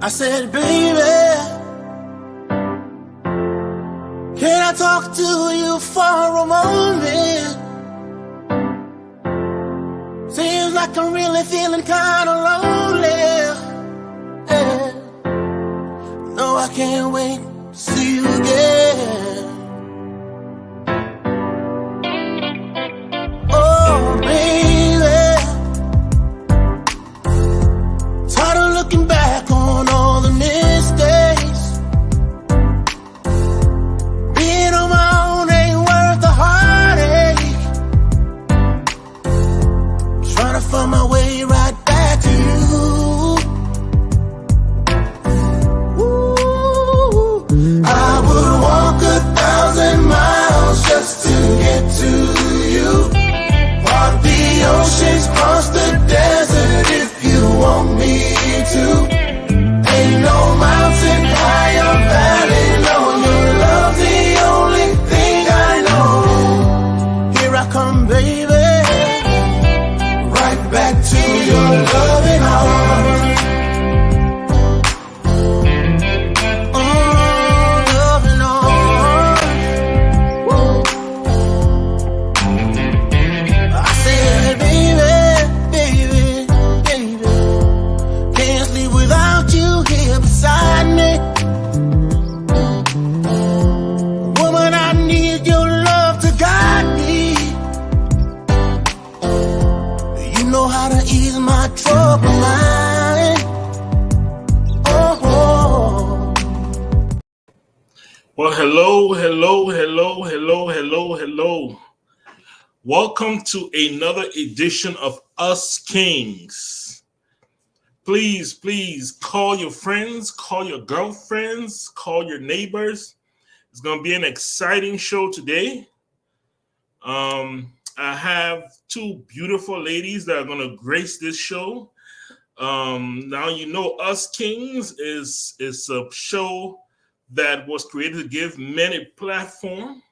I said, baby, can I talk to you for a moment? Seems like I'm really feeling kind of lonely. Yeah. No, I can't wait to see you again. Oh, baby, tired of looking back on all the mistakes. Being on my own ain't worth the heartache. Trying to find my way right back to you. Ooh, I would walk 1,000 miles just to get to you. Walk the oceans, cross the desert if you want me to. Ain't no mountain high or valley low. Your love's the only thing I know. Here I come, baby, right back to your loving arms. Loving arms. I said, baby, can't sleep without you here beside me. Woman, I need your love to guide me. You know how to ease my troubled mind. Oh. Well, hello. Welcome to another edition of Us Kings. Please call your friends, call your girlfriends, call your neighbors. It's going to be an exciting show today. I have two beautiful ladies that are going to grace this show. Now, you know, Us Kings is a show that was created to give men a platform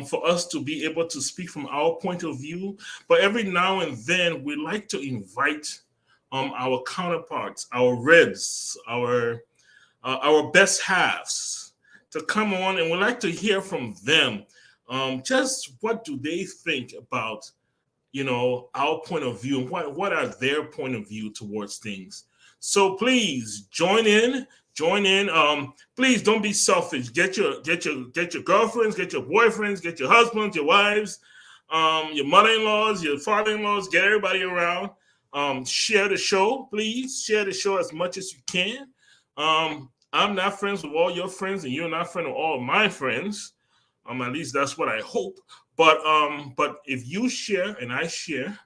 for us to be able to speak from our point of view. But every now and then, we like to invite our counterparts, our ribs, our best halves to come on, and we like to hear from them. Just what do they think about, you know, our point of view, and what are their point of view towards things. So please join in. Please don't be selfish. Get your girlfriends, get your boyfriends, get your husbands, your wives, your mother-in-laws, your father-in-laws, get everybody around. Share the show, please. Share the show as much as you can. I'm not friends with all your friends, and you're not friends with all of my friends. At least that's what I hope. But if you share and I share,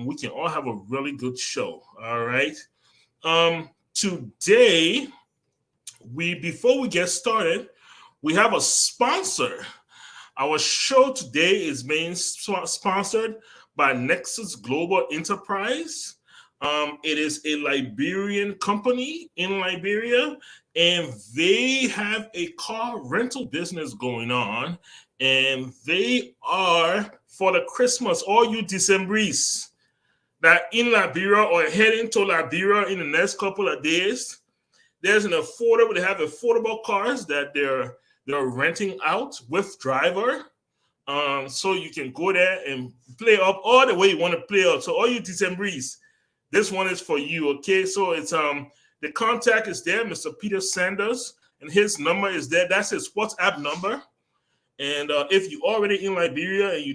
we can all have a really good show. All right. Today, before we get started, we have a sponsor. Our show today is being sponsored by Nexus Global Enterprise. It is a Liberian company in Liberia, and they have a car rental business going on. And they are, for the Christmas, all you Decembrists that in Liberia or heading to Liberia in the next couple of days, they have affordable cars that they're renting out with driver. So you can go there and play up all the way you want to play up. So all you Decembrists, this one is for you, okay? So it's the contact is there, Mr. Peter Sanders, and his number is there. That's his WhatsApp number. And if you're already in Liberia and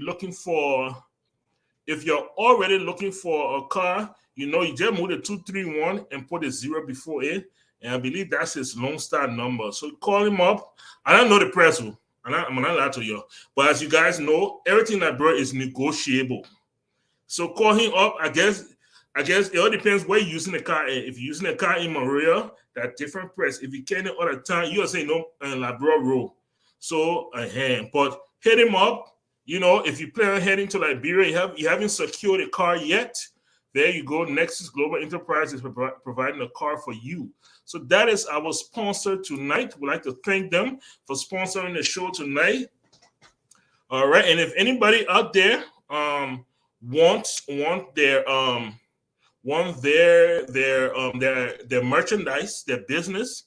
if you're already looking for a car, you know, you just move the 231 and put a 0 before it. And I believe that's his Lone Star number. So call him up. I don't know the price. I'm not lying to you. But as you guys know, everything I brought is negotiable. So call him up. I guess it all depends where you're using the car. If you're using a car in Maria, that different price. If you can't all the time, you are saying no Labrador Road. So but hit him up. You know, if you plan on heading to Liberia, you haven't secured a car yet, there you go. Nexus Global Enterprise is providing a car for you. So that is our sponsor tonight. We'd like to thank them for sponsoring the show tonight. All right, and if anybody out there want want their merchandise, their business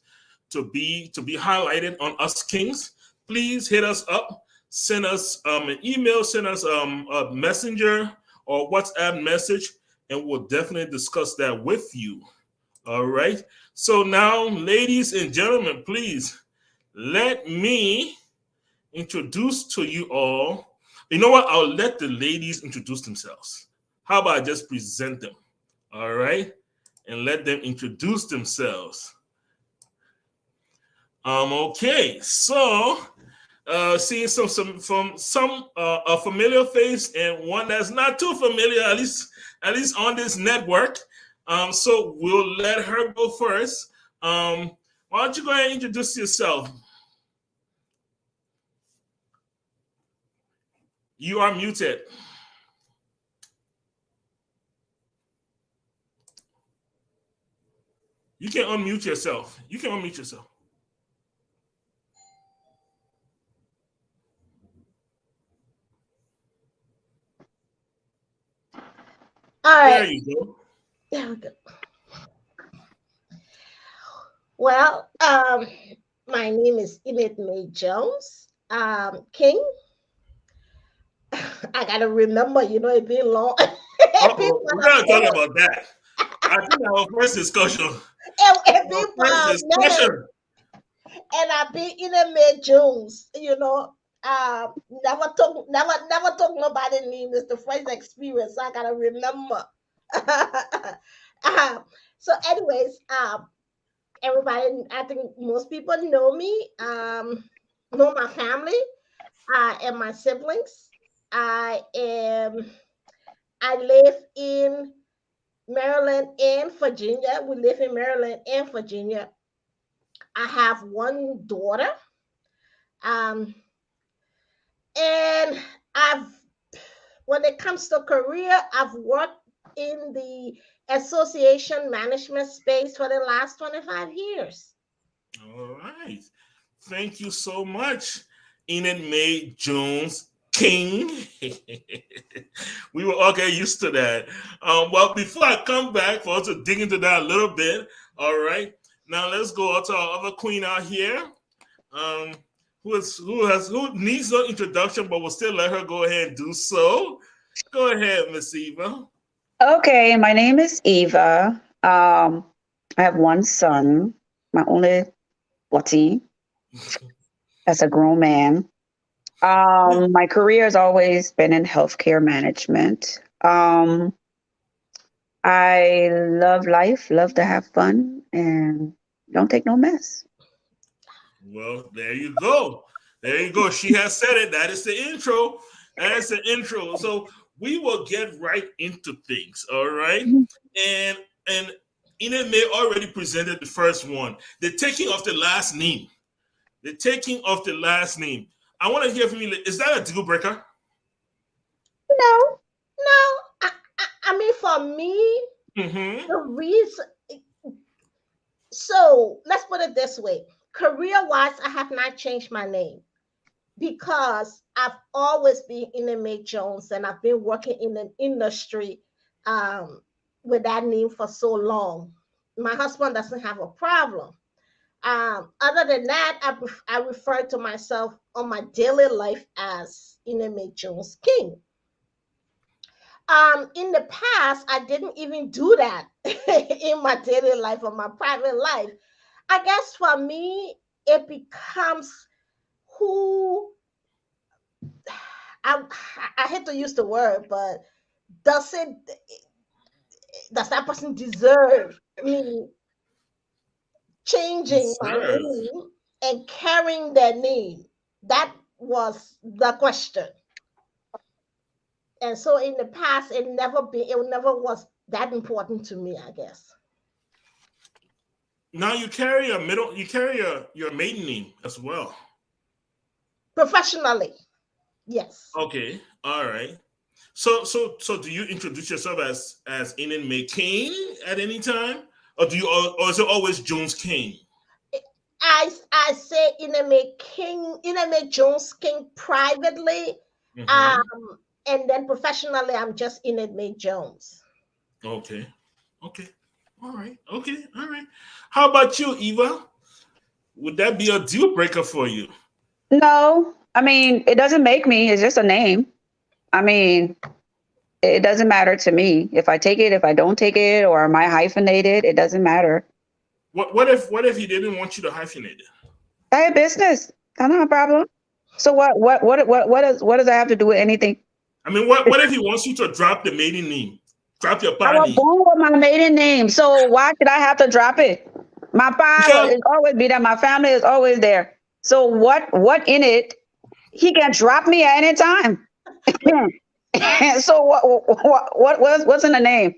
to be highlighted on Us Kings, please hit us up. Send us an email, send us a messenger or WhatsApp message, and we'll definitely discuss that with you. All right. So now, ladies and gentlemen, please let me introduce to you all. You know what? I'll let the ladies introduce themselves. How about I just present them? All right. And let them introduce themselves. Okay. So seeing some from a familiar face and one that's not too familiar, at least on this network. So we'll let her go first. Why don't you go ahead and introduce yourself? You are muted. You can unmute yourself. You can unmute yourself. All There right. you go. There we go. Well, my name is Enid May Jones. King. I gotta remember, it been long. It been Uh-oh. We're for gonna a talk minute. about that. I think our first discussion. It Our been for first a minute, discussion. and I've been Enid May Jones. Never took nobody name. It's the first experience. So I gotta remember. So, anyways, everybody, I think most people know me, know my family, and my siblings. I am I live in Maryland and Virginia. We live in Maryland and Virginia. I have one daughter. Um and I've when it comes to career, I've worked in the association management space for the last 25 years. All right. Thank you so much, Enid May Jones King. We will all get used to that. Well, before I come back for us to dig into that a little bit, all right. Now let's go out to our other queen out here. Um, who needs no introduction, but will still let her go ahead and do so. Go ahead, Miss Eva. Okay, my name is Eva. I have one son, my only Wati, as a grown man. My career has always been in healthcare management. I love life, love to have fun, and don't take no mess. Well, there you go. There you go. She has said it. That is the intro. That is the intro. So we will get right into things. All right. And Enid May already presented the first one. The taking of the last name. The taking of the last name. I want to hear from you. Is that a deal breaker? No, no. I mean, for me, Mm-hmm. the reason. So let's put it this way: career-wise, I have not changed my name because I've always been in May Jones, and I've been working in an industry um, with that name for so long. My husband doesn't have a problem. Other than that, I refer to myself on my daily life as May Jones King. In the past, I didn't even do that in my daily life or my private life. I guess for me, it becomes who I, I hate to use the word, but does it does that person deserve me changing my Deserve. name and carrying their name? That was the question. And so in the past, it never was that important to me, I guess. Now you carry your maiden name as well. Professionally, yes. Okay. All right. So do you introduce yourself as Enid May King at any time? Or is it always Jones King? I say Iname Jones King privately, Mm-hmm. and then professionally I'm just Iname Jones. Okay. Okay. All right. Okay. All right. How about you, Eva? Would that be a deal breaker for you? No, I mean, it doesn't make me. It's just a name. I mean, it doesn't matter to me if I take it, if I don't take it, or am I hyphenated? It doesn't matter. What if he didn't want you to hyphenate it? I have business. I don't have a problem. So what does that have to do with anything? I mean, what if he wants you to drop the maiden name? Drop your I pa was name. born with my maiden name, so why should I have to drop it? My father Because is always be there. My family is always there. So what in it? He can drop me at any time. So what's in the name?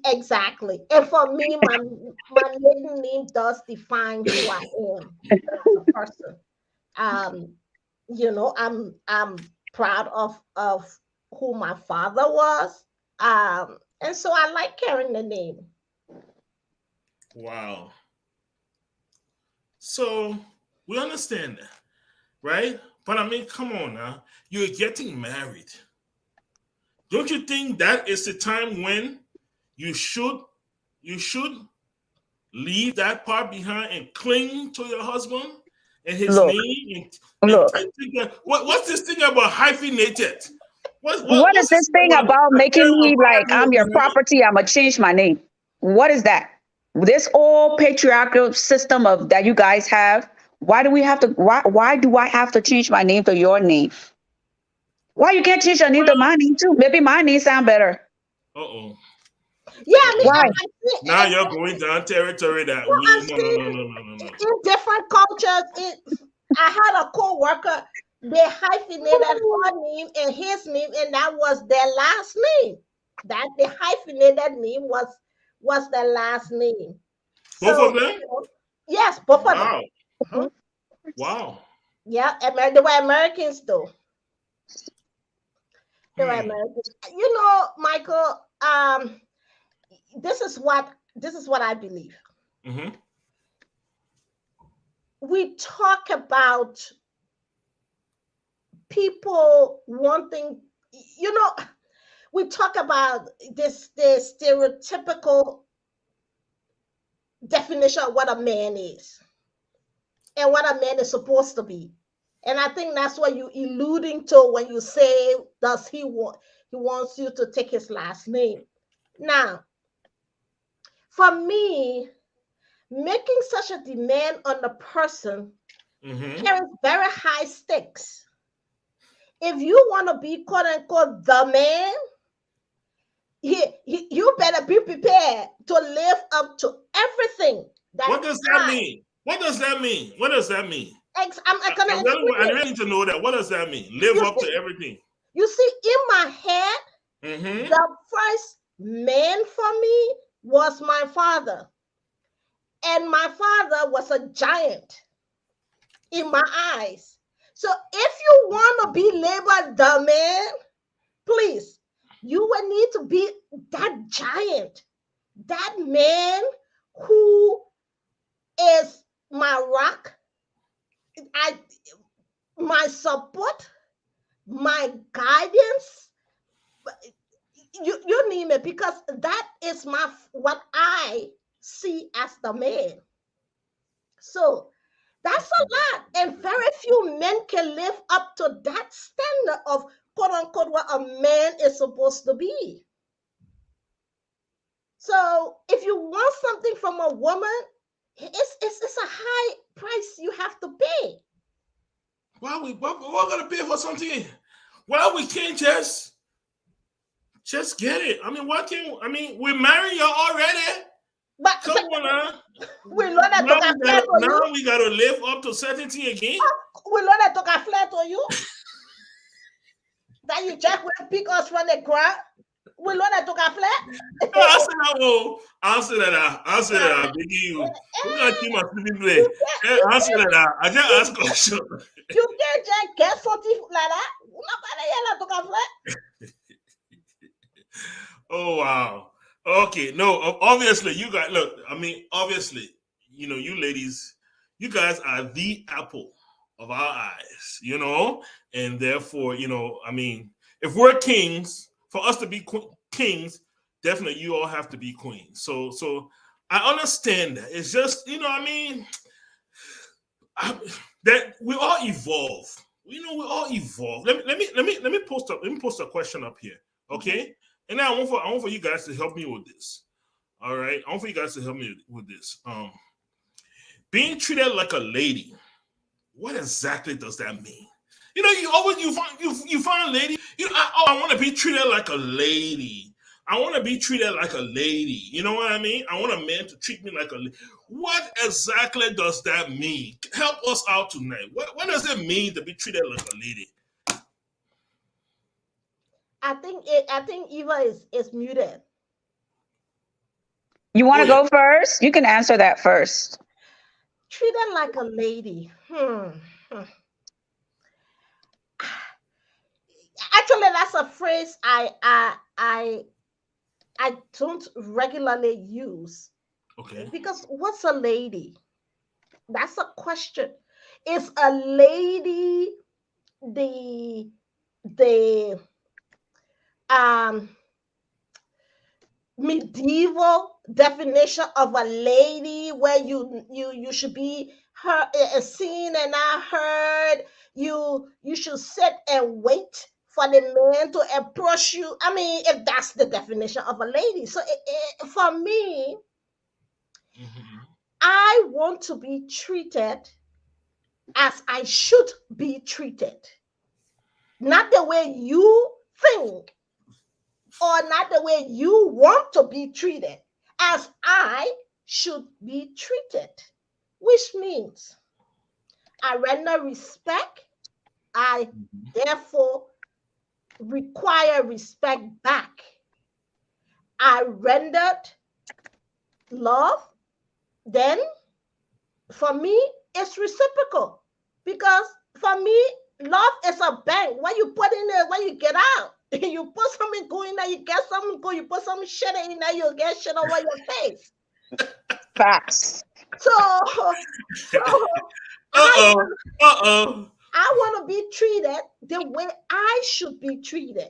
Exactly. And for me, my maiden name does define who I am as a person. Um, I'm proud of who my father was. And so I like carrying the name. wow. So we understand that, right? But I mean, come on now. You're getting married. Don't you think that is the time when you should you should leave that part behind and cling to your husband and his Look, name look. and think that, what's this thing about hyphenated? What is What's this this thing thing about about a making girl me like I'm your behind it? property? I'm gonna change my name. What is that? This old patriarchal system of that you guys have. Why do we have to? Why do I have to change my name to your name? Why you can't change your name to Well, my name too? Maybe my name sound better. uh-oh. Yeah, I mean, Uh-oh. Why? I see, Now you're going down territory that well, we I've no no no seen no no no no. in different cultures. I had a co-worker, they hyphenated her name and his name, and that was their last name. That the hyphenated name was their last name. Both So of them? yes, both of them. Wow. Mhm. Wow. Yeah, they were Americans though. They were Hmm. Americans. Michael. This is what I believe. Mm-hmm. We talk about people wanting, you know, we talk about this stereotypical definition of what a man is and what a man is supposed to be. And I think that's what you're alluding to when you say, does he wants you to take his last name. Now, for me, making such a demand on the person Mm-hmm. carries very high stakes. If you want to be quote unquote the man, you better be prepared to live up to everything that What does that I mean? What does that mean? What does that mean? I'm gonna explain I it. really need to know that. What does that mean? Live You up see, to everything. you see, in my head, Mm-hmm. the first man for me was my father, and my father was a giant in my eyes. So if you want to be labeled the man, please, you will need to be that giant, that man who is my rock, I my support, my guidance. You name it, because that is what I see as the man. So that's a lot, and very few men can live up to that standard of quote unquote what a man is supposed to be. So if you want something from a woman, it's a high price you have to pay. We're gonna pay for something? Well, we can't just get it. I mean, why can't I mean we're married you already? But Come on now. we know that to flat on you. Now we gotta live up to certainty again. We know that to flat on you. That you just will pick us from the ground. We know that to flat. No, I said that. Oh, answer that. Answer that. I'm begging you. We're gonna keep my sleeping play. You can't, you Answer can't, that. I just ask question. you can't just get something like that. Nobody yell to flat. Oh wow. Okay. No. Obviously, you guys. Look. I mean, obviously, you ladies, you guys are the apple of our eyes. And therefore, I mean, if we're kings, for us to be kings, definitely you all have to be queens. So I understand that. It's just, I mean, that we all evolve. We all evolve. Let me post a question up here, okay? And now I want for you guys to help me with this. All right, I want for you guys to help me with this. Being treated like a lady. What exactly does that mean? You always you find a lady. I want to be treated like a lady. I want to be treated like a lady. You know what I mean? I want a man to treat me like a lady. What exactly does that mean? Help us out tonight. What does it mean to be treated like a lady? I think Eva is muted. You want Oh to yeah. go first? You can answer that first. Treated like a lady. Actually, that's a phrase I don't regularly use, Okay. because what's a lady? That's a question. Is a lady the the um medieval definition of a lady, where you should be her seen and not heard? You should sit and wait for the man to approach you. I mean, if that's the definition of a lady. So for me, Mm-hmm. I want to be treated as I should be treated, not the way you think, or not the way you want to be treated, as I should be treated, which means I render respect. I therefore require respect back. I rendered love, then for me, it's reciprocal, because for me, love is a bank. What you put in there, what you get out. You put something good in there, you get something good. You put some shit in there, you get shit over your face. Facts. So, so Uh I oh. Uh oh. I want to be treated the way I should be treated,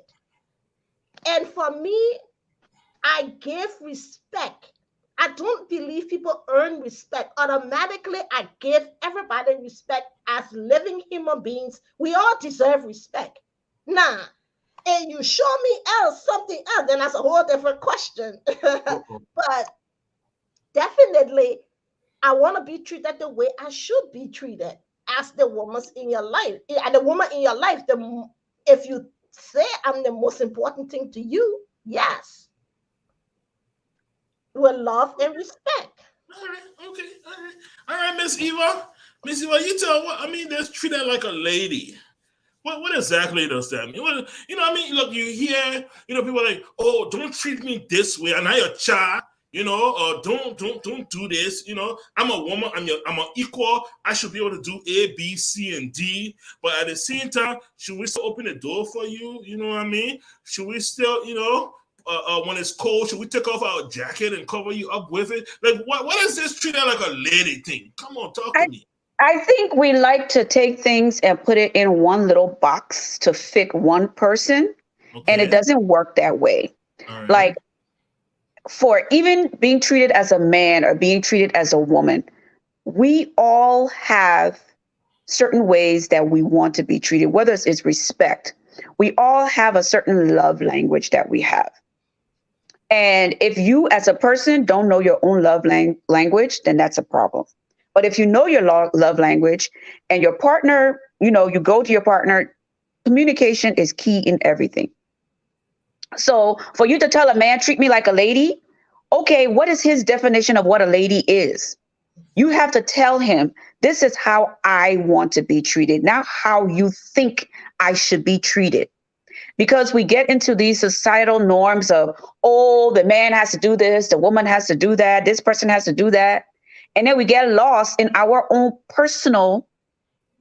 and for me, I give respect. I don't believe people earn respect. Automatically, I give everybody respect as living human beings. We all deserve respect. Nah, and you show me else something else, then that's a whole different question. Uh-oh. But definitely, I want to be treated the way I should be treated as the woman in your life. And the woman in your life, if you say I'm the most important thing to you, yes, with love and respect. All right. Okay. All right, Miss Eva. Miss Eva, you tell what I mean. There's treated like a lady. What exactly does that mean? I mean, look, you hear, people are like, oh, don't treat me this way, and I'm your child, or don't do this, I'm a woman, I'm an equal, I should be able to do A, B, C, and D, but at the same time, should we still open the door for you? You know what I mean? Should we still, when it's cold, should we take off our jacket and cover you up with it? Like, what is this treated like a lady thing? Come on, talk to me. I think we like to take things and put it in one little box to fit one person, and it Okay. doesn't work that way. All right. Like, for even being treated as a man or being treated as a woman, we all have certain ways that we want to be treated, whether it's respect. We all have a certain love language that we have. And if you as a person don't know your own love language, then that's a problem. But if you know your love language and your partner, you go to your partner, communication is key in everything. So for you to tell a man, treat me like a lady, okay, what is his definition of what a lady is? You have to tell him, this is how I want to be treated, not how you think I should be treated. Because we get into these societal norms of, oh, the man has to do this, the woman has to do that, this person has to do that. And then we get lost in our own personal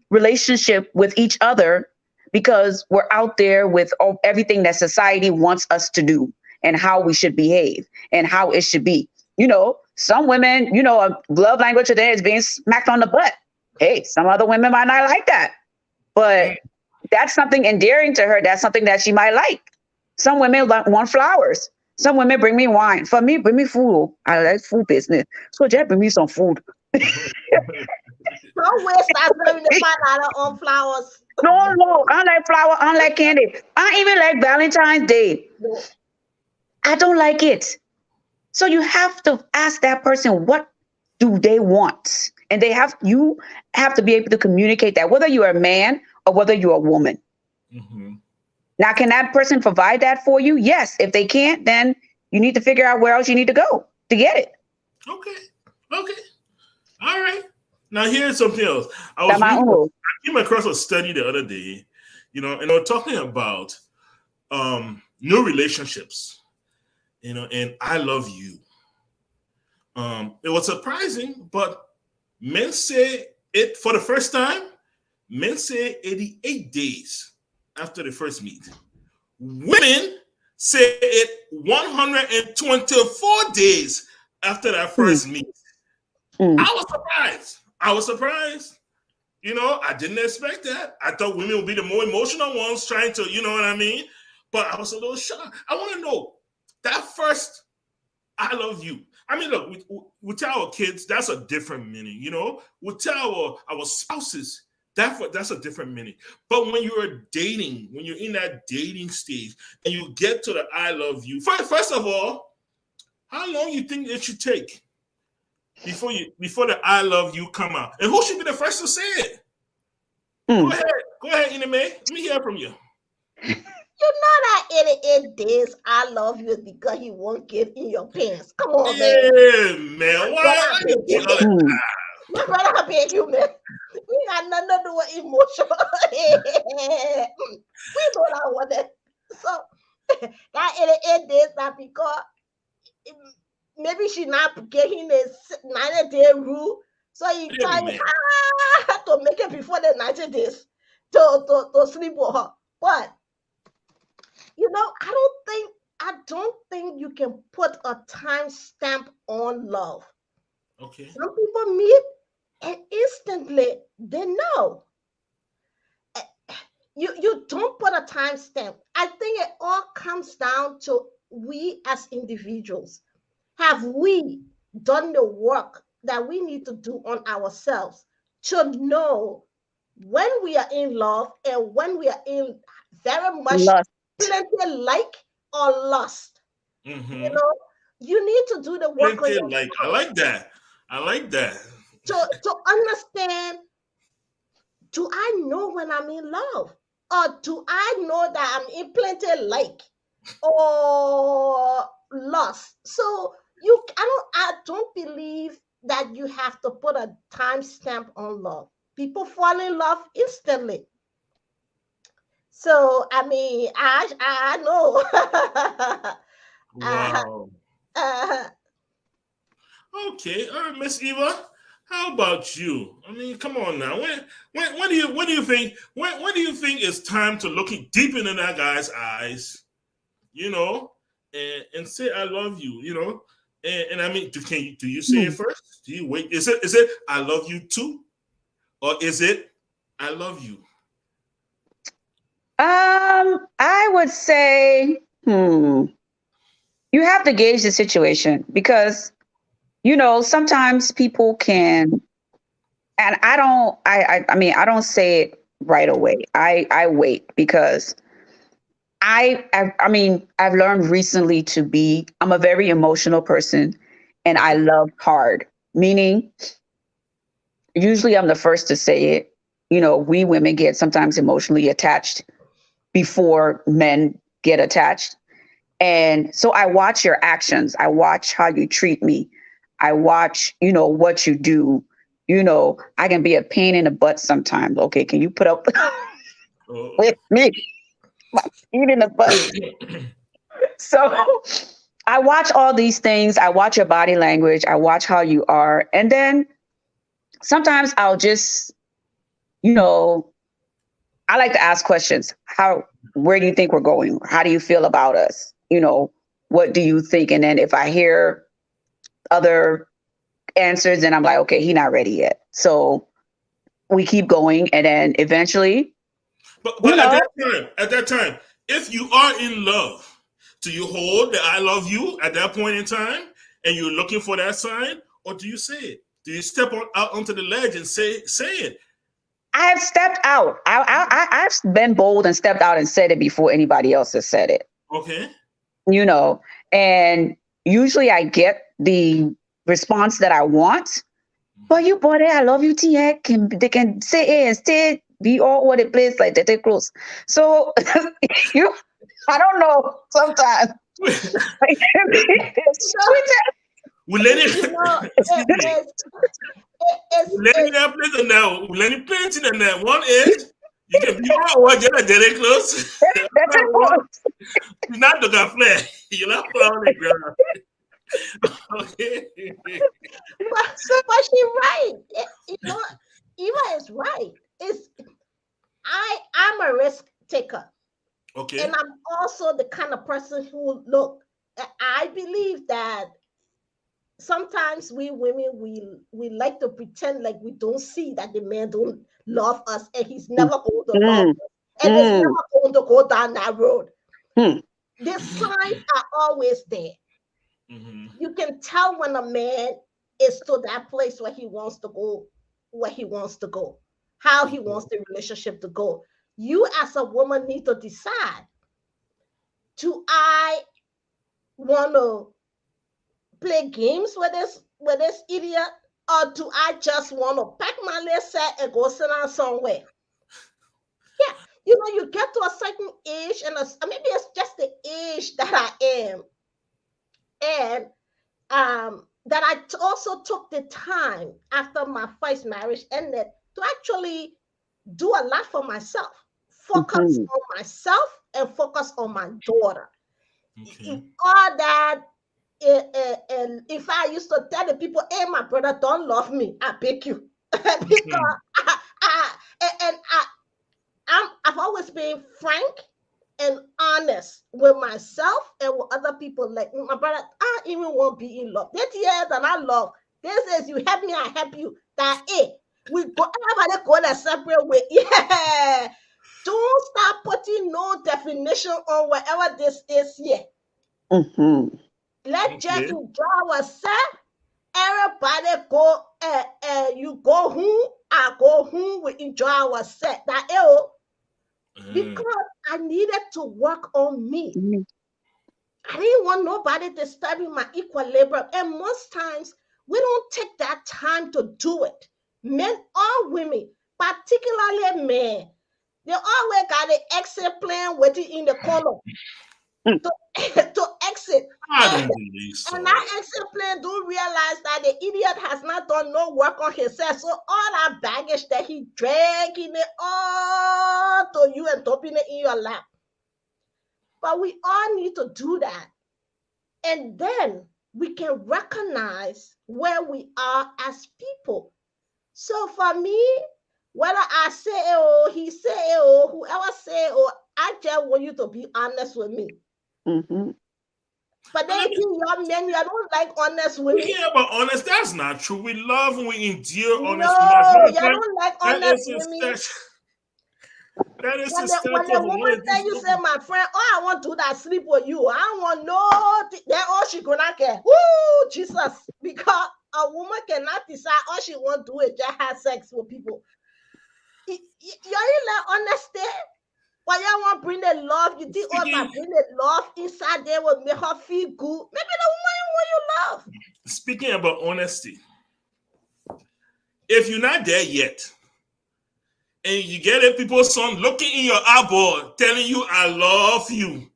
relationship with each other because we're out there with everything that society wants us to do and how we should behave and how it should be. Some women, a love language today is being smacked on the butt. Hey, some other women might not like that, but that's something endearing to her. That's something that she might like. Some women want flowers. Some women bring me wine. For me, bring me food. I like food business. So just bring me some food. Don't waste that $75 on flowers. No, I don't like flour. I don't like candy. I don't even like Valentine's Day. No. I don't like it. So you have to ask that person, what do they want? And you have to be able to communicate that, whether you're a man or whether you're a woman. Mm-hmm. Now, can that person provide that for you? Yes. If they can't, then you need to figure out where else you need to go to get it. Okay. All right. Now here's something else. I came across a study the other day, and they're talking about new relationships, and I love you. It was surprising, but men say it for the first time. Men say 88 days after the first meet. Women say it 124 days after that first meet. I was surprised. I didn't expect that. I thought women would be the more emotional ones trying to, you know what I mean? But I was a little shocked. I want to know that first, I love you. I mean, look, we tell our kids, that's a different meaning, We tell our spouses, that's a different meaning. But when you're dating, when you're in that dating stage and you get to the I love you, first of all, how long you think it should take before the I love you come out? And who should be the first to say it? Go ahead, Ineme. Let me hear from you. You know that 88 days I love you because he won't get in your pants. Come on, man. Yeah, man. Why you my brother, I beg you, man. We got nothing to do with emotion. We know that one. So that 88 days not because maybe she not getting a 90-day rule. So he trying to make it before the 90 days to sleep with her. But I don't think you can put a time stamp on love. Okay. Some people meet and instantly they know. You don't put a time stamp. I think it all comes down to we as individuals. Have we done the work that we need to do on ourselves to know when we are in love and when we are in very much plenty like or lust? Mm-hmm. You need to do the work on yourself. I like that. To understand, do I know when I'm in love? Or do I know that I'm in plenty like or lust? So I don't believe that you have to put a time stamp on love. People fall in love instantly. So I mean, I know. Wow. Okay, all right, Miss Eva. How about you? I mean, come on now. When do you think it's time to look deep into that guy's eyes, and say I love you, and I mean, do you say it first? Do you wait? Is it I love you too, or is it I love you? I would say, you have to gauge the situation because, sometimes people can, and I don't say it right away. I wait because I've learned recently I'm a very emotional person and I love hard, meaning usually I'm the first to say it. We women get sometimes emotionally attached before men get attached. And so I watch your actions. I watch how you treat me. I watch, what you do. I can be a pain in the butt sometimes. Okay, can you put up with me? My pain in the butt. So I watch all these things. I watch your body language. I watch how you are. And then sometimes I'll just, I like to ask questions. Where do you think we're going? How do you feel about us? What do you think? And then if I hear other answers, then I'm like, okay, he's not ready yet. So we keep going. And then eventually. But at that time, if you are in love, Do you hold the I love you at that point in time and you're looking for that sign? Or do you say it? Do you step out onto the ledge and say it? I have stepped out. I've been bold and stepped out and said it before anybody else has said it. Okay. You know, and usually I get the response that I want. But you, boy, I love you, T. They can say it and stay, be all over the place like that. They close. So you, I don't know. Sometimes it's We let it. You know, Excuse me. it's Letting that place in there. Letting painting in that one edge. You can be all over just very close. that's it. You're not the flare. You're not on the ground. Okay. but she's right. You know, Eva is right. I'm a risk taker. Okay. And I'm also the kind of person who look. I believe that sometimes we women we like to pretend like we don't see that the man don't love us and he's never going to love us and it's never going to go down that road. The signs are always there. You can tell when a man is to that place where he wants to go, how he wants the relationship to go. You as a woman need to decide, do I want to play games with this idiot, or do I just want to pack my little set and go sit down somewhere? Yeah, you know, you get to a certain age, and maybe it's just the age that I am, and that I also took the time after my first marriage ended to actually do a lot for myself, focus on myself and focus on my daughter. Okay. All that. And if I used to tell the people, hey, my brother don't love me, I beg you. Because I've always been frank and honest with myself and with other people. Like my brother, I even won't be in love. This year that I love, this is you help me, I help you. That we go everybody go their separate way. Yeah. Don't start putting no definition on whatever this is here. Let's just enjoy ourselves. Everybody go you go home, I go home, we enjoy ourselves. That because I needed to work on me. I didn't want nobody disturbing my equilibrium. And most times we don't take that time to do it. Men or women, particularly men, they always got an exit plan waiting in the corner to exit. I don't believe so. And that exit plan don't realize that the idiot has not done no work on himself. So all that baggage that he dragging it all to you and dumping it in your lap. But we all need to do that. And then we can recognize where we are as people. So for me, whether I say it or he say it or whoever say it, or I just want you to be honest with me. But then you men, you don't like honest women. Yeah, but honest, that's not true. We love and we endure honest women. No, you don't like honest women. That is when the woman say you say, my friend, I want to do that sleep with you. I don't want no, then all she gonna get. Woo, Jesus. Because a woman cannot decide all she want to do is just have sex with people. You like understand? Why y'all want to bring the love? You think if I bring the love inside there will make her feel good? Maybe the woman you love. Speaking about honesty, if you're not there yet, and you get a people's son looking in your eyeball, telling you I love you,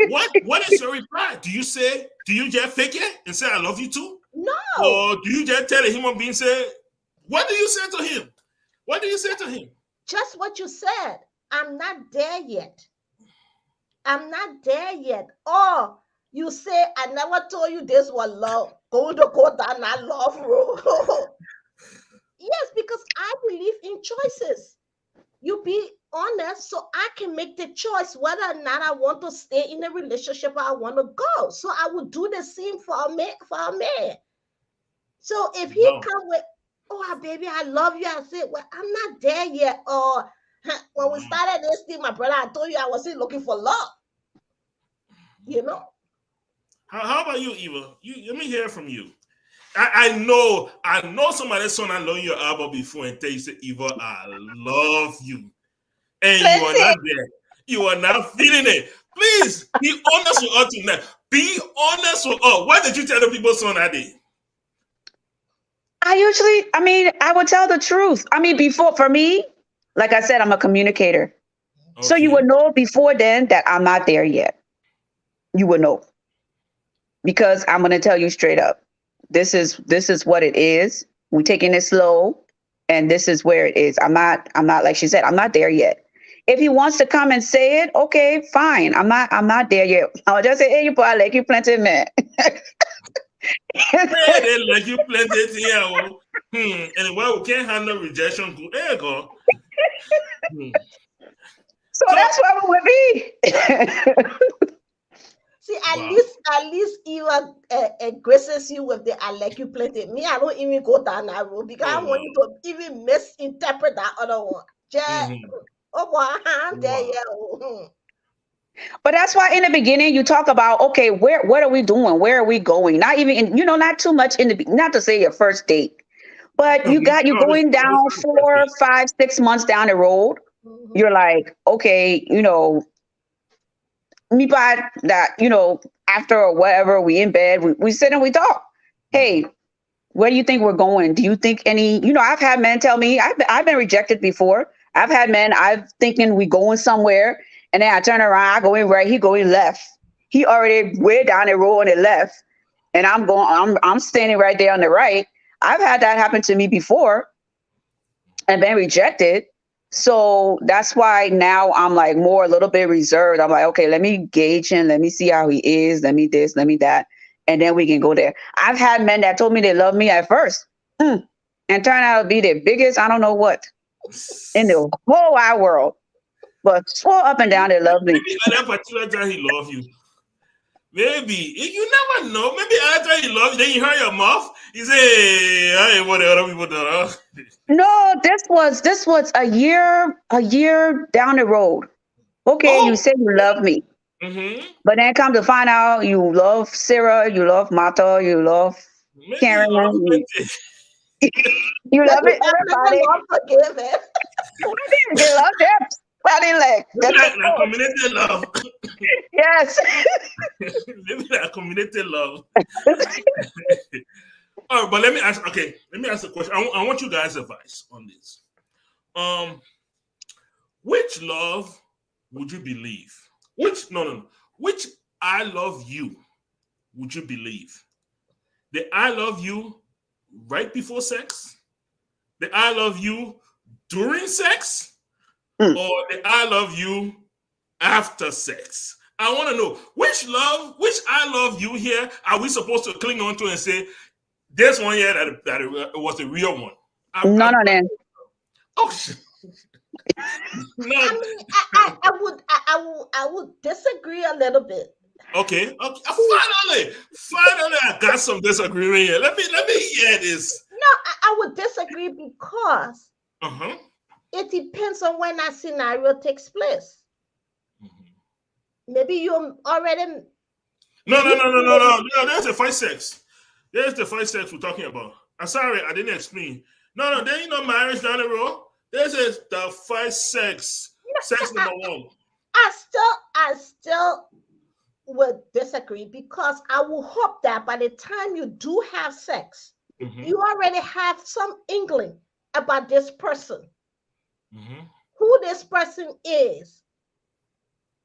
what is your reply? Do you just fake it and say I love you too? No. Or do you just tell a human being, say, what do you say to him? What do you say to him? Just what you said. I'm not there yet. I'm not there yet. Or you say, I never told you this was love. Go down that love road. Yes, because I believe in choices. You be honest so I can make the choice whether or not I want to stay in a relationship or I want to go. So I would do the same for a man. So if he come with, oh, baby, I love you, I say, well, I'm not there yet. Or When we started this thing, my brother, I told you I wasn't looking for love. You know. How about you, Eva? Let me hear from you. I know somebody saw I love your album before and tell you, say, Eva, I love you. And you are not there. You are not feeling it. Please be honest with us tonight. Be honest with us. Why did you tell the people so that day? I would tell the truth. Before, for me, like I said, I'm a communicator. Okay. So you would know before then that I'm not there yet. You would know. Because I'm going to tell you straight up. This is what it is. We're taking it slow, and this is where it is. I'm not like she said, I'm not there yet. If he wants to come and say it, okay, fine. I'm not there yet. I'll just say, hey, you probably like you plenty, man. Hey, they like you plenty here. And why we can't handle rejection? There you go. So that's why we would be. See, at least Eva agresses you with the "I like you plenty." Me, I don't even go down that road because I want you to even misinterpret that other one. Just, But that's why in the beginning you talk about, okay, what are we doing? Where are we going? Not even in, not too much not to say your first date, but you're going down 4, 5, 6 months down the road. You're like, okay, me by that, after or whatever, we in bed, we sit and we talk. Hey, where do you think we're going? Do you think any, I've had men tell me, I've been rejected before. I've had men, I'm thinking we going somewhere. And then I turn around, I go in right, he going left. He already way down the road on the left. And I'm standing right there on the right. I've had that happen to me before and been rejected. So that's why now I'm like a little bit reserved. I'm like, okay, let me gauge him. Let me see how he is. Let me this, let me that. And then we can go there. I've had men that told me they love me at first and turned out to be the biggest, I don't know what, in the whole wide world. But swore up and down they love me. Maybe at that particular time he love you. Maybe. You never know. Maybe at that time he love you, then you hear your mouth. You say, hey, I ain't what the other people do. No, this was a year down the road. Okay, you say you love me. Mm-hmm. But then come to find out you love Sarah, you love Martha, you love Karen. You love it, everybody. Forgive it. You love them. Body leg. Like community love. Yes. Maybe like community love. All right, but let me ask a question. I want you guys' advice on this. Which love would you believe? Which I love you would you believe? The I love you right before sex? The I love you during sex? Or the I love you after sex? I want to know which I love you here are we supposed to cling on to and say this one here that it was the real one? None of them. Oh shit. No. I would disagree a little bit. Okay. Finally, I got some disagreement here. Let me hear this. No, I would disagree because it depends on when that scenario takes place. Maybe you already. No. There's the fight sex. There's the fight sex we're talking about. I'm sorry, I didn't explain. No, there ain't no marriage down the road. This is the fight sex. Sex number one. I still would disagree because I will hope that by the time you do have sex, you already have some inkling about this person, who this person is,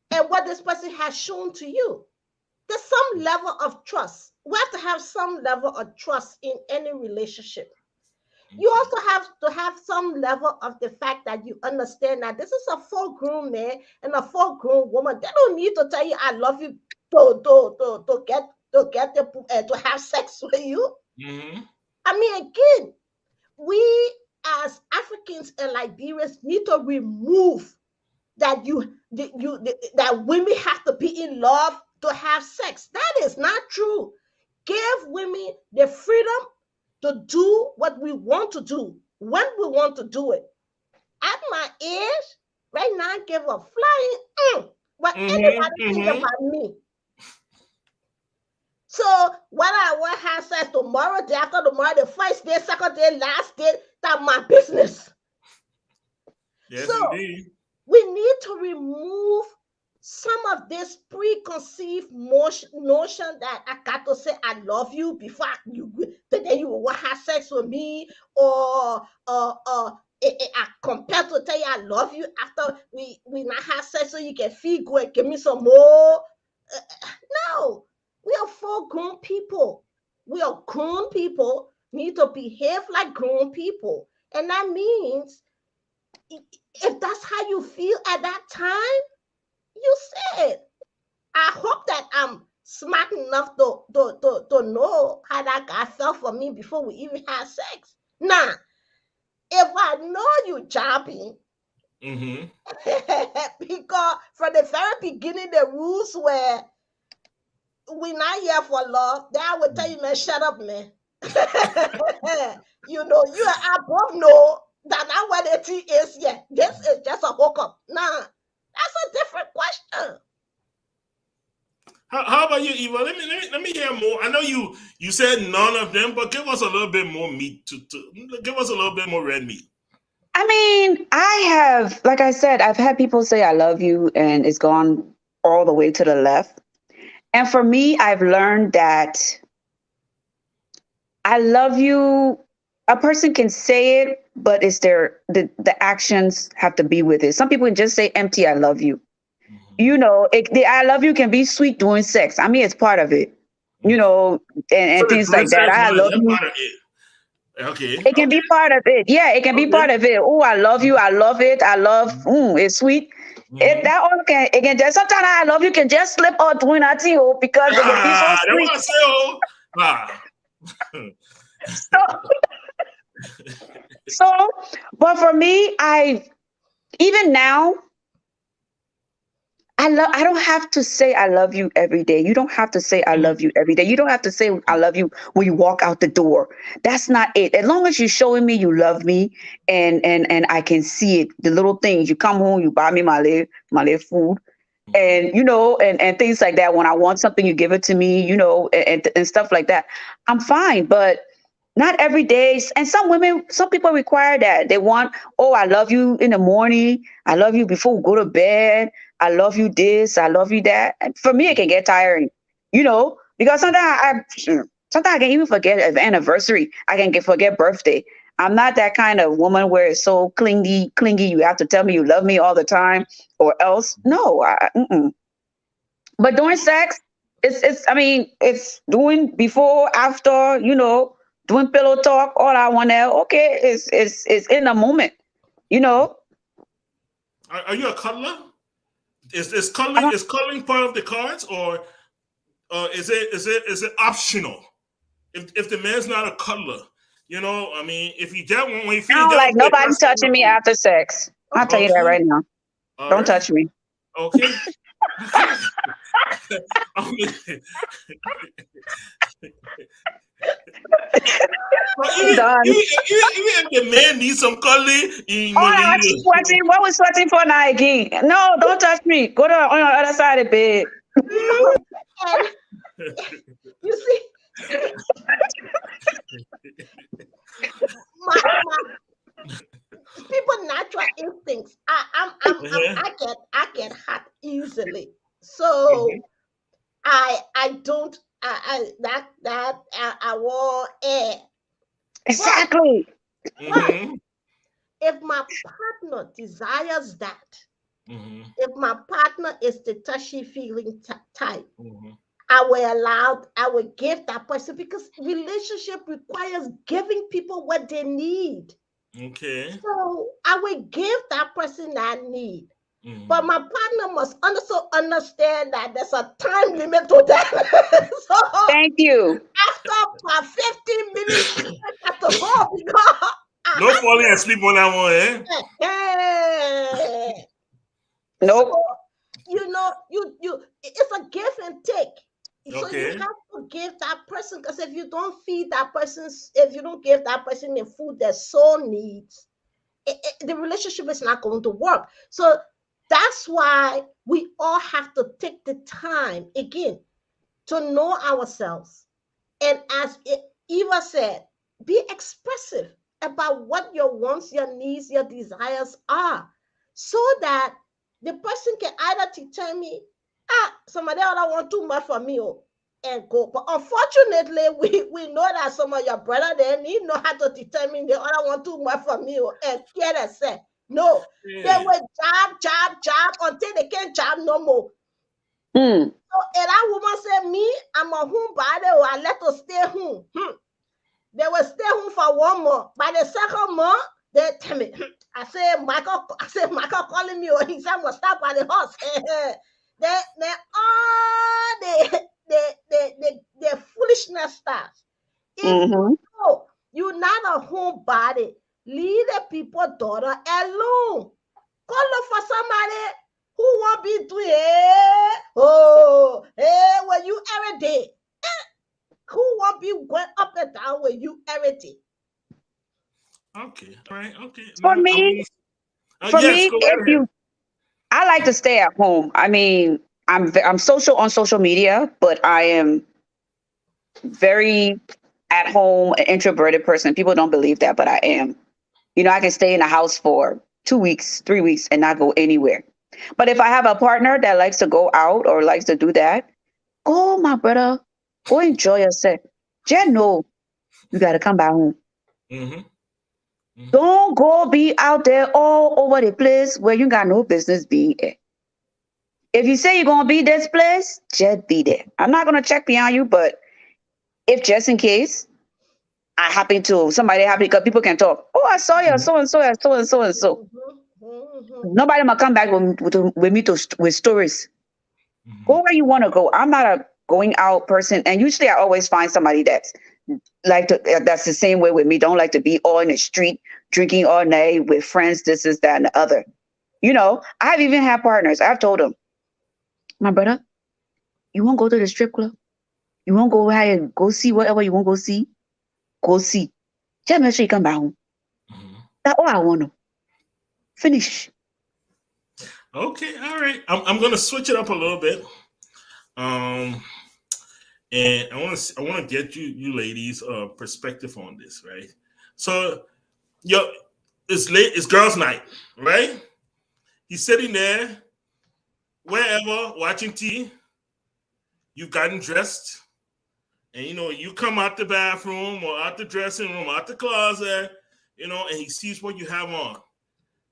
and what this person has shown to you. There's some level of trust. We have to have some level of trust in any relationship. You also have to have some level of the fact that you understand that this is a full-grown man and a full-grown woman. They don't need to tell you "I love you" to have sex with you. I mean, again, we as Africans and Liberians need to remove that that women have to be in love to have sex. That is not true. Give women the freedom to do what we want to do when we want to do it. At my age, right now, I give a flying what anybody think about me. So whether I want to have sex tomorrow, day after tomorrow, the first day, second day, last day, that's my business. Yes, so indeed. we need to remove some of this preconceived notion that I got to say I love you before the day you will want to have sex with me, or I compare to tell you I love you after we not have sex so you can feel good, give me some more. No, we are full grown people. We are grown people, need to behave like grown people. And that means if that's how you feel at that time, you say it. I hope that I'm smart enough to know how that guy felt for me before we even had sex. Now, if I know you jobbing, because from the very beginning, the rules were we're not here for love. Then I would tell you, man, shut up, man. You know, you and I both know that not what it is yet. This is just a hookup. Nah, that's a different question. How about you, Eva? Let me hear more. I know you said none of them, but give us a little bit more meat to give us a little bit more red meat. I mean, I have, like I said, I've had people say I love you and it's gone all the way to the left. And for me, I've learned that I love you. A person can say it, but it's the actions have to be with it. Some people can just say empty, I love you. You know, the I love you can be sweet during sex. I mean, it's part of it. You know, and So the things like dress that. is I not love that you. part of it. Okay. It can be part of it. Yeah, it can be part of it. Oh, I love you. I love it. I love. It's sweet. That all can. It can just sometimes I love you can just slip out doing that to you because it can be so That sweet. was so. So, but for me, even now I don't have to say I love you every day. You don't have to say I love you every day. You don't have to say I love you when you walk out the door. That's not it. As long as you're showing me you love me and I can see it, the little things. You come home, you buy me my little food. And and things like that. When I want something, you give it to me, and stuff like that. I'm fine, but not every day. And some people require that. They want, oh, I love you in the morning. I love you before we go to bed. I love you this. I love you that. And for me, it can get tiring, because sometimes I can even forget an anniversary. I can forget birthday. I'm not that kind of woman where it's so clingy. You have to tell me you love me all the time, or else no. But during sex, I mean, it's doing before, after, doing pillow talk, all I want to, okay, it's in the moment, you know. Are you a cuddler? Is I cuddling don't, is cuddling part of the cards, or is it optional? If the man's not a cuddler, I mean, if you dealt when you I finish don't dealt like with it, nobody that's touching me after sex. I'll tell you that okay. right now. All Don't right. touch me. Okay. But Done. even if the man needs some cuddling, Oh, I'm sweating. What was sweating for now again? No, don't touch me. Go to on the other side of the bed. And you see, my people natural instincts. I get hot easily. So I don't I want air. Exactly. But if my partner desires that, if my partner is the touchy feeling type, I will give that person, because relationship requires giving people what they need. Okay. So I will give that person that need. But my partner must also understand that there's a time limit to that. So Thank you. after about 15 minutes, I got to go because No falling asleep on that one, eh. So Nope. it's a give and take. So you Okay. have to give that person, because if you don't give that person the food their soul needs, the relationship is not going to work. So that's why we all have to take the time again to know ourselves. And as Eva said, be expressive about what your wants, your needs, your desires are, so that the person can either tell me, somebody other want too much for me, and go. But unfortunately, we know that some of your brother then he know how to determine the other want too much for me, and care and say no. They will job until they can't job no more. Mm. So, and that woman said, me, I'm a home body, or I let her stay home. They will stay home for 1 month. By the second month, they tell me, I said, Michael calling me, or he said, I'm going to stop by the house. they all the foolishness starts. If you know you're not a home body, leave the people daughter alone. Go look for somebody who won't be doing, when you every day. Who won't be going up and down with you every day? Okay, all right, okay. For Now, me, yes, go right ahead. I like to stay at home. I mean, I'm social on social media, but I am very at home, an introverted person. People don't believe that, but I am. You know, I can stay in the house for 2 weeks, 3 weeks, and not go anywhere. But if I have a partner that likes to go out or likes to do that, go, my brother, go enjoy yourself. Jen, no, you got to come back home. Mm-hmm. Don't go be out there all over the place where you got no business being at. If you say you're gonna be this place, just be there. I'm not gonna check behind you, but if just in case I happen to somebody happen because people can talk. Oh, I saw you, so and so, and so and so and so. Nobody might come back with me with stories. Go where you want to go. I'm not a going out person, and usually I always find somebody that's that's the same way with me. Don't like to be all in the street drinking all night with friends. This is that and the other. You know, I've even had partners. I've told them, my brother, you won't go to the strip club. You won't go ahead and go see whatever you want to go see. Go see. Just make sure you come back home. That's all I want to. Finish. Okay, all right. I'm gonna switch it up a little bit. Um, and I want to get you ladies perspective on this, right? So, it's late. It's girls' night, right? He's sitting there, wherever, watching TV. You've gotten dressed, and you come out the bathroom or out the dressing room, out the closet, and he sees what you have on.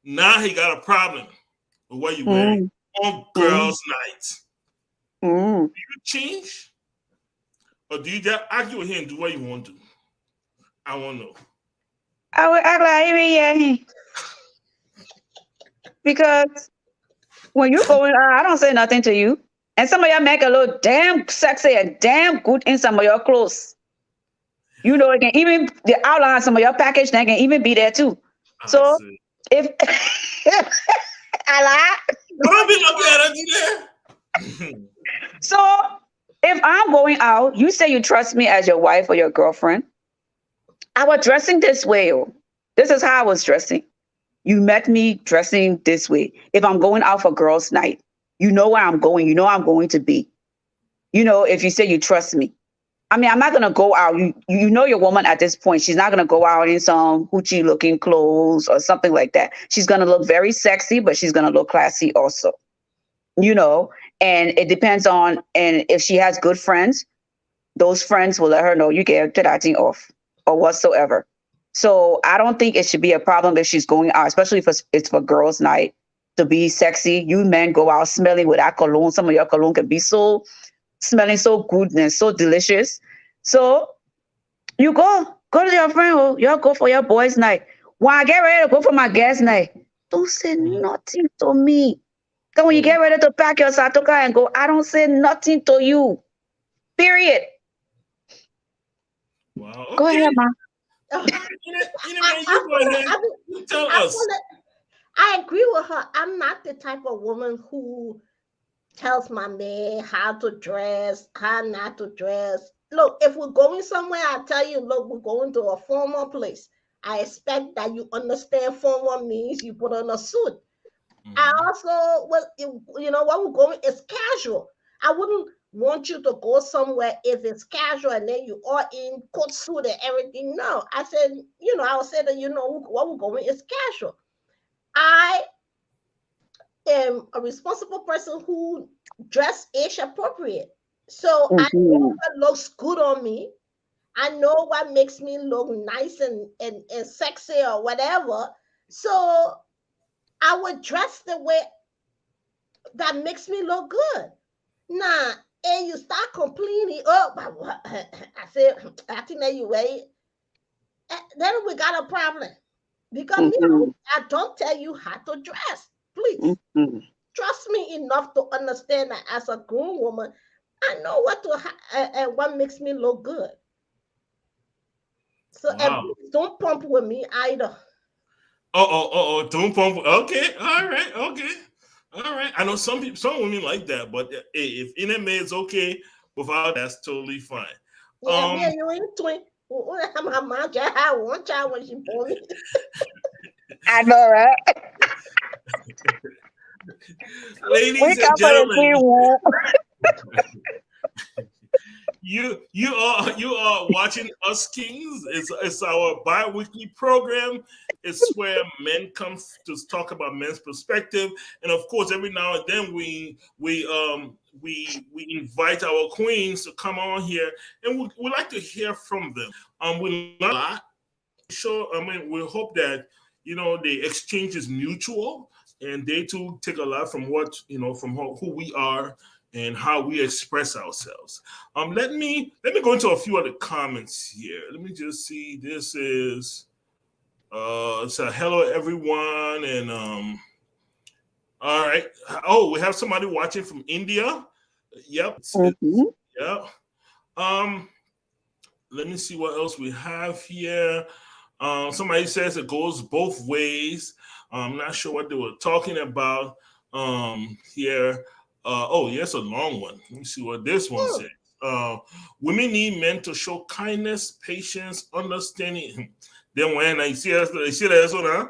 Now he got a problem with what you're wearing on girls' night. Mm. Do you change, or do you just argue with him and do what you want to? I want to know. I would act like yeah, because when you're going out, I don't say nothing to you. And some of y'all make a little damn sexy and damn good in some of your clothes. You know, it can even the outline of some of your package that can even be there too. So See. if I lie. Don't be looking at it. So if I'm going out, you say you trust me as your wife or your girlfriend. I was dressing this way. Oh. This is how I was dressing. You met me dressing this way. If I'm going out for girls' night, you know where I'm going. You know I'm going to be. You know, if you say you trust me. I mean, I'm not gonna go out. You know your woman at this point. She's not gonna go out in some hoochie looking clothes or something like that. She's gonna look very sexy, but she's gonna look classy also. You know, and it depends on and if she has good friends, those friends will let her know you get that thing off or whatsoever. So I don't think it should be a problem if she's going out, especially if it's for girls' night to be sexy. You men go out smelling with that cologne. Some of your cologne can be so smelling so good and so delicious. So you go to your friend, you go for your boys' night. When I get ready to go for my guest night, don't say nothing to me. Because when you get ready to pack your satoka and go, I don't say nothing to you. Period. Wow. Okay. Go ahead, ma. You tell us. I agree with her. I'm not the type of woman who tells my man how to dress, how not to dress. Look, if we're going somewhere, I tell you, look, we're going to a formal place. I expect that you understand formal means you put on a suit. I Mhm. also, well, you know, what we're going is casual. I wouldn't want you to go somewhere if it's casual and then you are in coat suit and everything. No, I said, you know, I would say that, you know, what we're going is casual. I am a responsible person who dress age appropriate. So I know Mm-hmm. what looks good on me. I know what makes me look nice and sexy or whatever. So I would dress the way that makes me look good. Nah, and you start complaining, oh, but what? I said, I think that you wait. Then we got a problem. Because me, Mm-hmm. I don't tell you how to dress. Please Mm-hmm. trust me enough to understand that as a grown woman, I know what and what makes me look good. So and Wow. please don't pump with me either. Don't pump. Okay, all right, okay, all right. I know some people, some women like that, but hey, if NMA is okay without, that's totally fine. Yeah, me Um, and you in twin. My mom just had one child when she born me. I know, right? We ladies and come for the gentlemen, free woo. you are watching Us Kings. It's our bi-weekly program. It's where men come to talk about men's perspective, and of course, every now and then we invite our queens to come on here, and we like to hear from them. We learn a lot. Sure, I mean, we hope that the exchange is mutual, and they too take a lot from what from who we are and how we express ourselves. Let me go into a few other comments here. Let me just see. This is so hello everyone, and all right. Oh, we have somebody watching from India. Yep, Mm-hmm. yeah. Um, let me see what else we have here. Somebody says it goes both ways. I'm not sure what they were talking about here. Oh, yes, a long one. Let me see what this one Hmm. says. Women need men to show kindness, patience, understanding. Then when I see that, that's one, huh?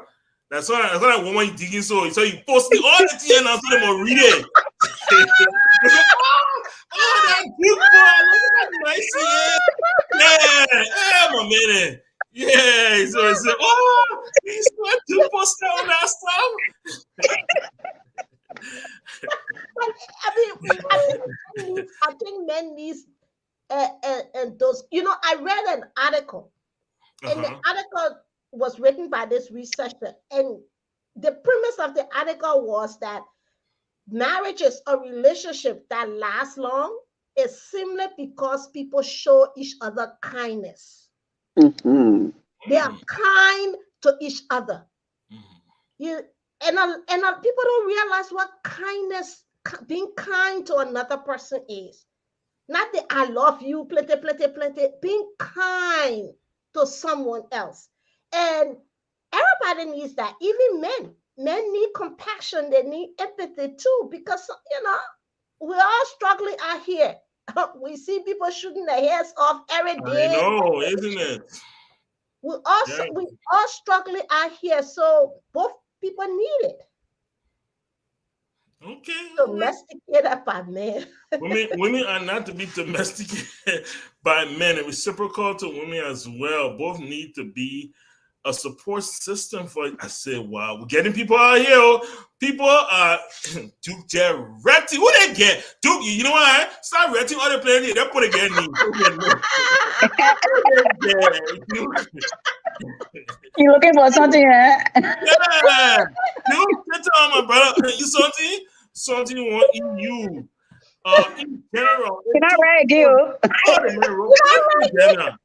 That's what that woman digging so you post it all the time and so they will read it. They say, that good boy, look at how nice he is. Yeah, yeah, my man. Yeah, so it's he's not too post on that stuff. But I mean, I think men needs and those. You know, I read an article, and the Uh-huh. article was written by this researcher, and the premise of the article was that marriages or relationship that last long is simply because people show each other kindness. Mm-hmm. They are kind to each other. Mhm. You and people don't realize what kindness, being kind to another person is. Not the I love you, plenty, plenty, plenty. Being kind to someone else, and everybody needs that. Even men. Men need compassion. They need empathy too, because we're all struggling out here. We see people shooting their heads off every I day. know, isn't it? Yeah. We all struggling out here. So both people need it. Okay, all right. Domesticated by men. Women are not to be domesticated by men, and reciprocal to women as well. Both need to be a support system for. I said, wow, we're getting people out here. People are Duke Jetty. Who they get? Duke, you know what? Start renting other places. They're putting getting me. You looking for something, eh? Yeah, Duke, tell my brother, you something? Something want in you. In general, Can if I two write people, you? oh, the man wrote, in general, Lord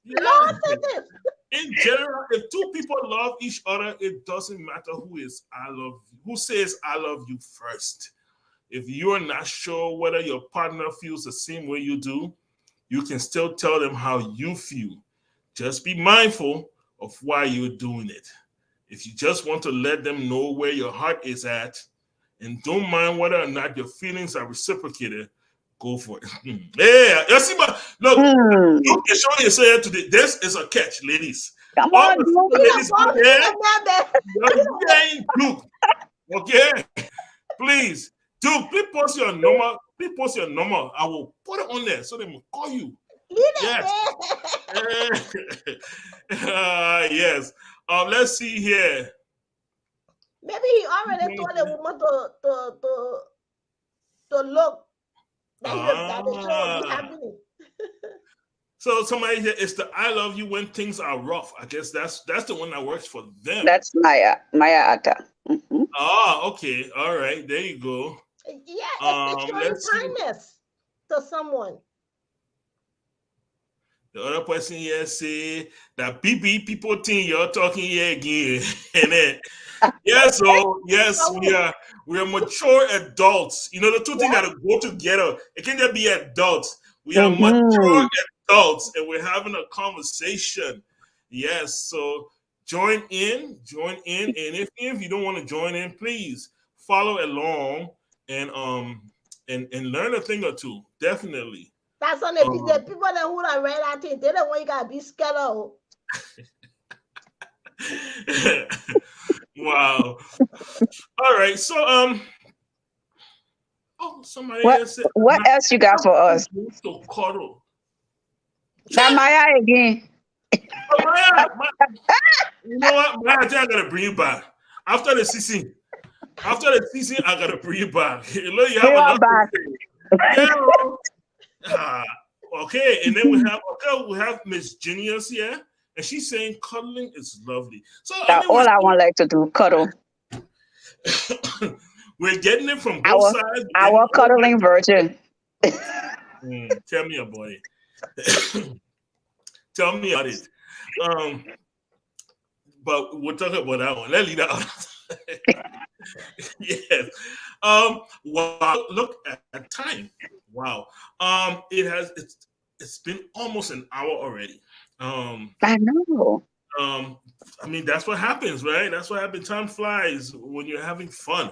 yeah. said this. In general, if two people love each other, it doesn't matter who says I love you first. If you're not sure whether your partner feels the same way you do, you can still tell them how you feel. Just be mindful of why you're doing it. If you just want to let them know where your heart is at and don't mind whether or not your feelings are reciprocated, go for it. Yeah, you see, but look, Hmm. you can show yourself today. This is a catch, ladies. Come All on, the Duke. single Be the ladies out boss, be there, the man, man. you're getting Duke. Okay, please, Duke. Please post your number. Please post your number. I will put it on there so they will call you. Leave it, Yes. man. Yes. Let's see here. Maybe he already told the woman to look that the show will be happening. So somebody said it's the I love you when things are rough. I guess that's the one that works for them. That's Maya Atta. Mm-hmm. Okay. All right. There you go. Yeah, it's showing kindness to someone. The other person here say that BB people think you're talking here again. And then yes, we are mature adults. You know, the two things that go together. It can't just be adults. We are mature adults and we're having a conversation. Yes, so join in. And if you don't want to join in, please follow along and learn a thing or two. Definitely. That's on the people that who are read that thing. They don't want you gotta be scared of. Wow. All right. So somebody else said what else you got for us? To cuddle. Now Maya again. Maya, you know what? Maya, I think I gotta bring you back. After the season, I gotta bring you back. You know, you have enough to say. Yeah. Okay, and then we have Miss Genius here, and she's saying cuddling is lovely. So all I want like to do, cuddle. We're getting it from both sides. Our cuddling virgin. Tell me about it. Tell me about it. But we'll talk about that one. Let's leave that out. Yes. Wow. Look at time. Wow. It's been almost an hour already. I know. I mean, that's what happens, right? That's what happens. Time flies when you're having fun.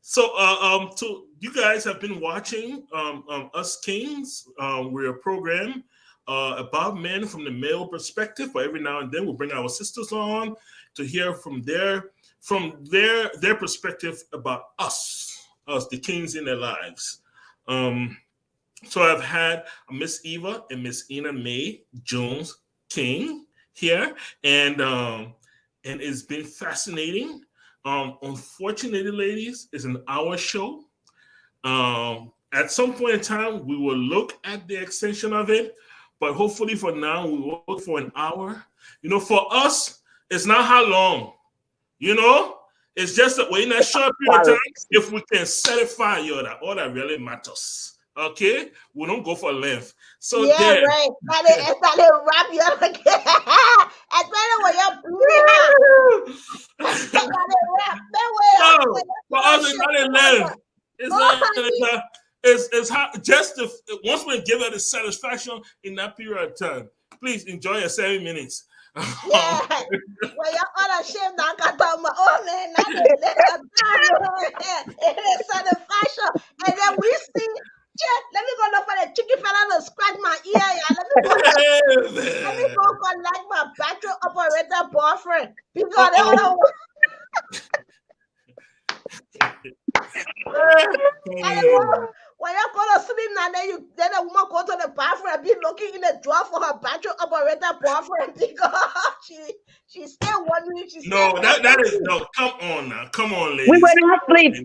So you guys have been watching Us Kings. We're a program about men from the male perspective, but every now and then we'll bring our sisters on to hear from their perspective about us, the kings in their lives. So I've had Miss Eva and Miss Ina Mae Jones King here, and it's been fascinating. Unfortunately, ladies, it's an hour show. At some point in time, we will look at the extension of it, but hopefully for now, we will look for an hour. You know, for us, it's not how long. You know, it's just that we're in a short period of time. If we can satisfy all that really matters. Okay, we don't go for length. So right. Especially wrap you up again. Especially when you're bleeding. For us, it's not in length. It's how once we give her the satisfaction in that period of time. Please enjoy your 7 minutes. Yeah, when you're on a ship, now got my man, it is satisfaction, and then we see. Let me go look for the chicken fella to scratch my ear. Yeah. Let me go collect my battery operator boyfriend because they all when you go to sleep now, then the woman go to the bathroom and be looking in the drawer for her battery operator boyfriend because she's still wondering. That is no. Come on now, come on, ladies. We will not sleep.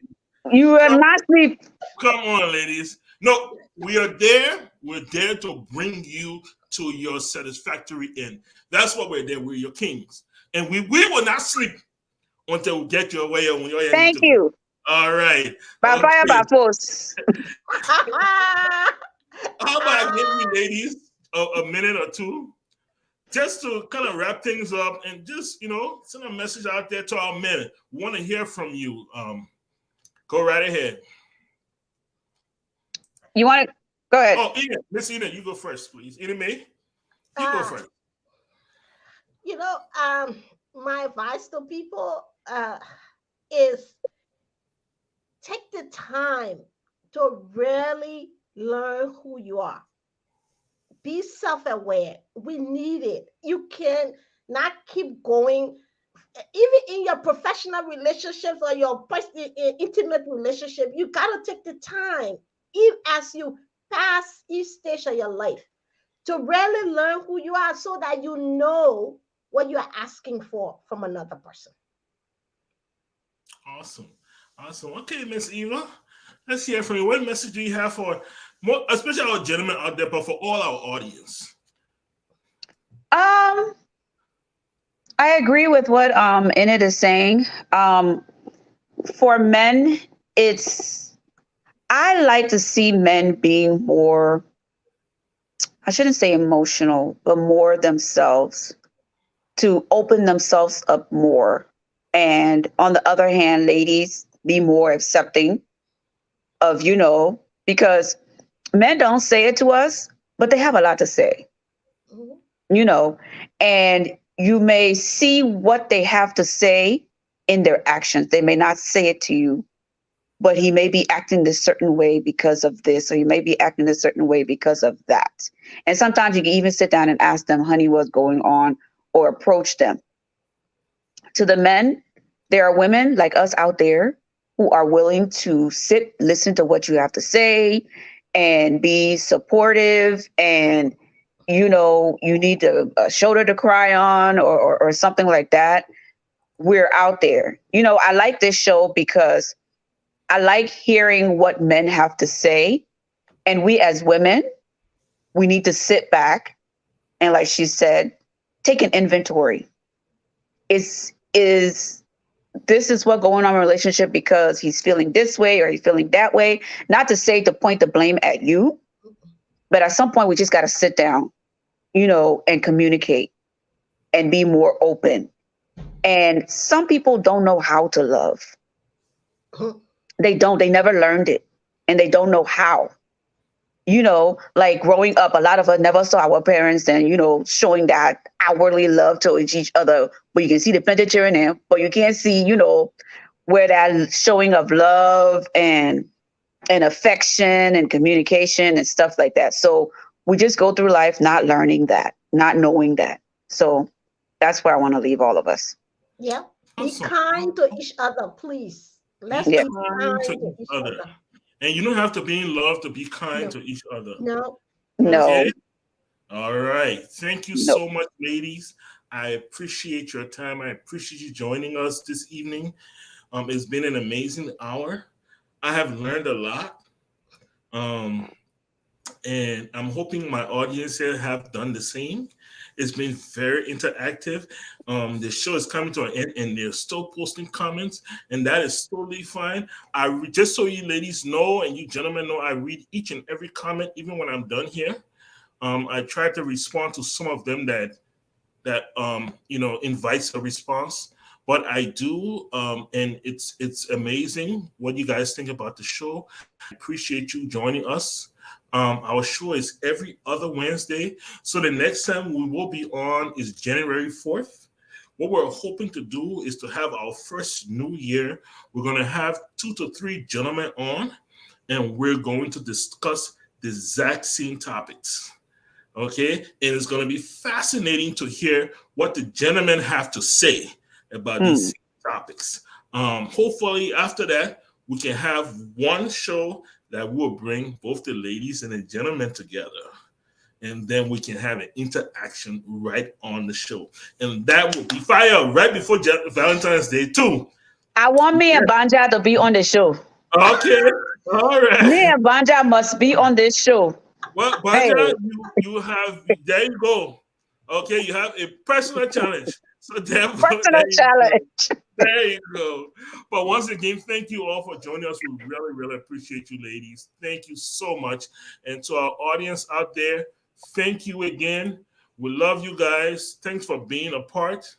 You will not sleep. Come on, ladies. No, we are there. We're there to bring you to your satisfactory end. That's what we're there. We're your kings, and we will not sleep until we get your way on your end. Thank you. All right. By fire, by force. How about giving you ladies a minute or two just to kind of wrap things up and just, send a message out there to our men. We want to hear from you. Go right ahead. You want to go ahead? Oh, Ina, Miss Ina, you go first, please. Ina Mae, you go first. My advice to people is take the time to really learn who you are. be self-aware. We need it. You can not keep going, even in your professional relationships or your intimate relationship. You got to take the time, even as you pass each stage of your life, to really learn who you are, so that you know what you are asking for from another person. Awesome. Awesome. Okay, Miss Eva, let's hear from you. What message do you have for more, especially our gentlemen out there, but for all our audience? Um, I agree with what Enid is saying. For men, it's I like to see men being more, I shouldn't say emotional, but more themselves, to open themselves up more. And on the other hand, ladies, be more accepting of, because men don't say it to us, but they have a lot to say, Mhm. you know, and you may see what they have to say in their actions. They may not say it to you, but he may be acting this certain way because of this, or he may be acting a certain way because of that. And sometimes you can even sit down and ask them, honey, what's going on, or approach them. To the men, there are women like us out there who are willing to sit, listen to what you have to say, and be supportive. And, you need a shoulder to cry on, or something like that. We're out there. I like this show because I like hearing what men have to say. And we as women, we need to sit back and, like she said, take an inventory. Is this is what going on in a relationship because he's feeling this way or he's feeling that way? Not to say to point the blame at you, but at some point we just got to sit down, and communicate and be more open. And some people don't know how to love. They don't. They never learned it, and they don't know how. Like growing up, a lot of us never saw our parents and, showing that outwardly love towards each other. But you can see the pentateuch in them, but you can't see, where that showing of love and affection and communication and stuff like that. So we just go through life not learning that, not knowing that. So that's where I want to leave all of us. Yeah. Be Awesome. kind to each other, please. Be Let's Yeah. be kind to kind to each each other. other. And you don't have to be in love to be kind No, to each other. no, no. Okay? No, All right. Thank you no. so much, ladies. I appreciate your time. I appreciate you joining us this evening. It's been an amazing hour. I have learned a lot. Um, and I'm hoping my audience here have done the same. It's been very interactive. The show is coming to an end, and they're still posting comments, and that is totally fine. Just so you ladies know and you gentlemen know, I read each and every comment, even when I'm done here. I try to respond to some of them that invites a response. But I do, and it's amazing what you guys think about the show. I appreciate you joining us. Our show is every other Wednesday, so the next time we will be on is January 4th. What we're hoping to do is to have our first new year. We're going to have 2 to 3 gentlemen on, and we're going to discuss the exact same topics. Okay, and it's going to be fascinating to hear what the gentlemen have to say about Hmm. these topics. Hopefully, after that, we can have one show that will bring both the ladies and the gentlemen together, and then we can have an interaction right on the show, and that will be fire right before Valentine's Day too. I want me and Banja to be on the show. Okay, all Me right. and Banja must be on this show. Well, Hey, Banja, you have there you go. Okay, you have a personal challenge. So therefore, personal there you go. challenge. There you go. But once again, thank you all for joining us. We really, really appreciate you, ladies. Thank you so much. And to our audience out there, thank you again. We love you guys. Thanks for being a part.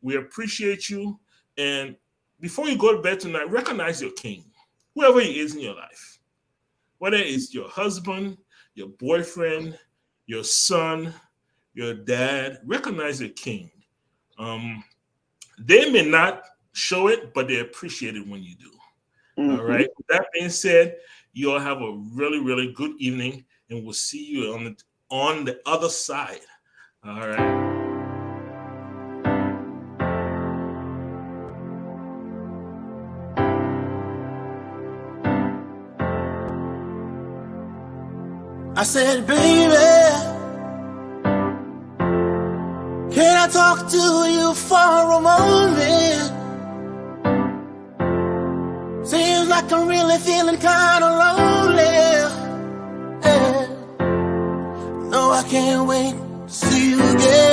We appreciate you. And before you go to bed tonight, recognize your king, whoever he is in your life. Whether it's your husband, your boyfriend, your son, your dad, recognize your king. Um, they may not show it, but they appreciate it when you do. All Mhm. right. With that being said, you all have a really, really good evening, and we'll see you on the other side. All right. I said, baby, can I talk to you for a moment? Seems like I'm really feeling kind of lonely. Yeah. No, I can't wait to see you again.